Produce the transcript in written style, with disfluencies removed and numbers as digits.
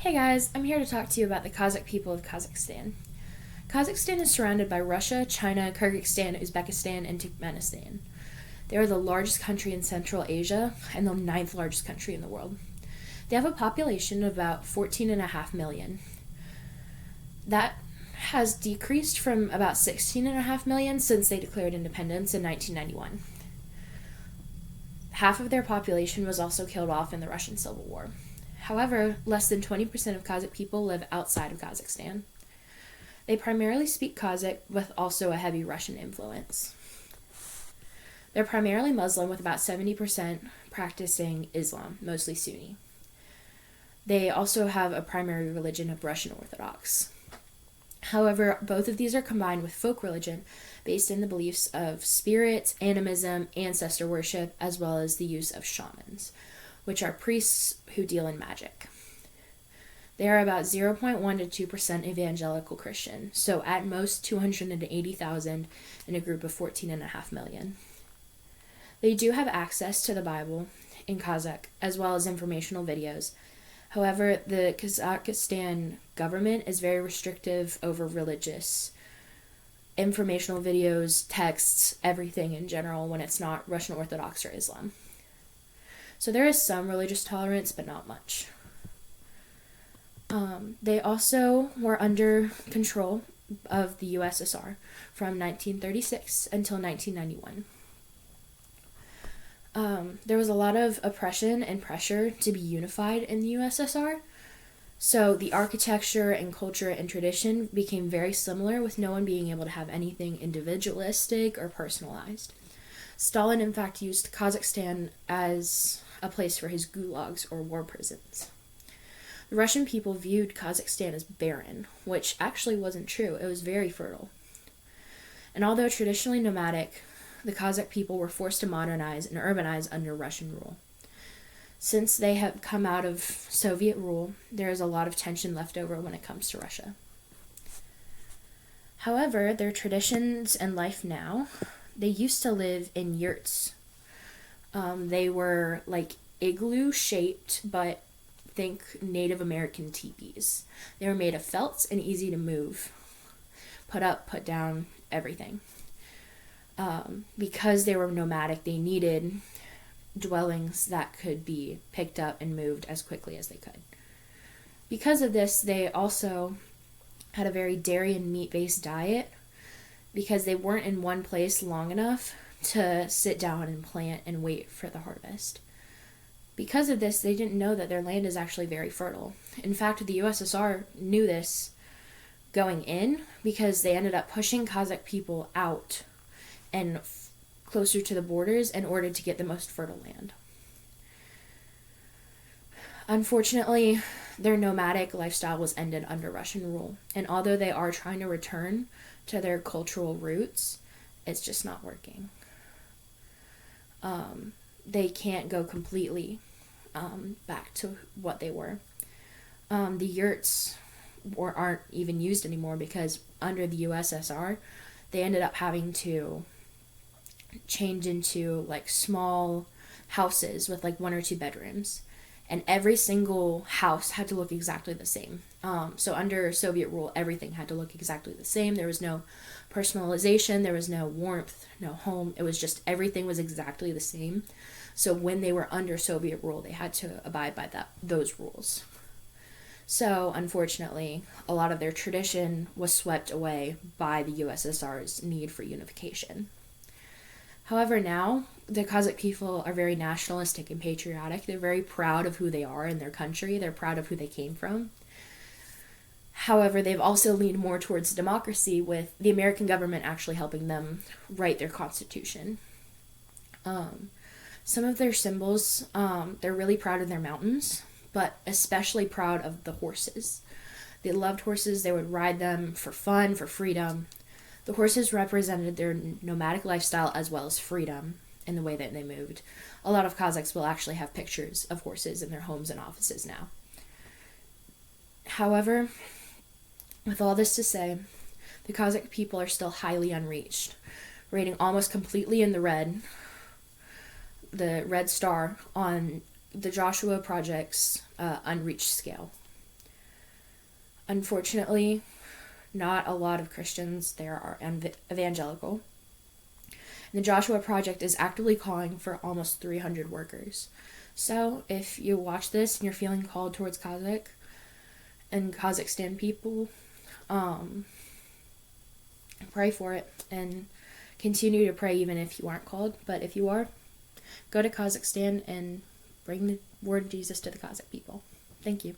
Hey guys, I'm here to talk to you about the Kazakh people of Kazakhstan. Kazakhstan is surrounded by Russia, China, Kyrgyzstan, Uzbekistan, and Turkmenistan. They are the largest country in Central Asia and the ninth largest country in the world. They have a population of about 14.5 million. That has decreased from about 16.5 million since they declared independence in 1991. Half of their population was also killed off in the Russian Civil War. However, less than 20% of Kazakh people live outside of Kazakhstan. They primarily speak Kazakh with also a heavy Russian influence. They're primarily Muslim with about 70% practicing Islam, mostly Sunni. They also have a primary religion of Russian Orthodox. However, both of these are combined with folk religion based in the beliefs of spirits, animism, ancestor worship, as well as the use of shamans, which are priests who deal in magic. They are about 0.1 to 2% evangelical Christian, so at most 280,000 in a group of 14.5 million. They do have access to the Bible in Kazakh, as well as informational videos. However, the Kazakhstan government is very restrictive over religious informational videos, texts, everything in general when it's not Russian Orthodox or Islam. So there is some religious tolerance, but not much. They also were under control of the USSR from 1936 until 1991. There was a lot of oppression and pressure to be unified in the USSR, so the architecture and culture and tradition became very similar, with no one being able to have anything individualistic or personalized. Stalin, in fact, used Kazakhstan as a place for his gulags or war prisons. The Russian people viewed Kazakhstan as barren, which actually wasn't true. It was very fertile. And although traditionally nomadic, the Kazakh people were forced to modernize and urbanize under Russian rule. Since they have come out of Soviet rule, there is a lot of tension left over when it comes to Russia. However, their traditions and life now, they used to live in yurts. They were like igloo-shaped, but think Native American teepees. They were made of felt and easy to move. Put up, put down, everything. Because they were nomadic, they needed dwellings that could be picked up and moved as quickly as they could. Because of this, they also had a very dairy and meat-based diet, because they weren't in one place long enough to sit down and plant and wait for the harvest. Because of this, they didn't know that their land is actually very fertile. In fact, the USSR knew this going in, because they ended up pushing Kazakh people out and closer to the borders in order to get the most fertile land. Unfortunately, their nomadic lifestyle was ended under Russian rule, and although they are trying to return to their cultural roots, it's just not working. They can't go completely back to what they were. The yurts aren't even used anymore, because under the USSR, they ended up having to change into like small houses with like 1 or 2 bedrooms, and every single house had to look exactly the same. So under Soviet rule, everything had to look exactly the same. There was no personalization, there was no warmth, no home. It was just everything was exactly the same. So when they were under Soviet rule, they had to abide by those rules. So unfortunately, a lot of their tradition was swept away by the USSR's need for unification. However, now, the Kazakh people are very nationalistic and patriotic. They're very proud of who they are in their country. They're proud of who they came from. However, they've also leaned more towards democracy, with the American government actually helping them write their constitution. Some of their symbols, they're really proud of their mountains, but especially proud of the horses. They loved horses. They would ride them for fun, for freedom. The horses represented their nomadic lifestyle as well as freedom in the way that they moved. A lot of Kazakhs will actually have pictures of horses in their homes and offices now. However, with all this to say, the Kazakh people are still highly unreached, rating almost completely in the red star on the Joshua Project's unreached scale. Unfortunately, not a lot of Christians there are evangelical. The Joshua Project is actively calling for almost 300 workers. So, if you watch this and you're feeling called towards Kazakh and Kazakhstan people, pray for it and continue to pray even if you aren't called. But if you are, go to Kazakhstan and bring the word of Jesus to the Kazakh people. Thank you.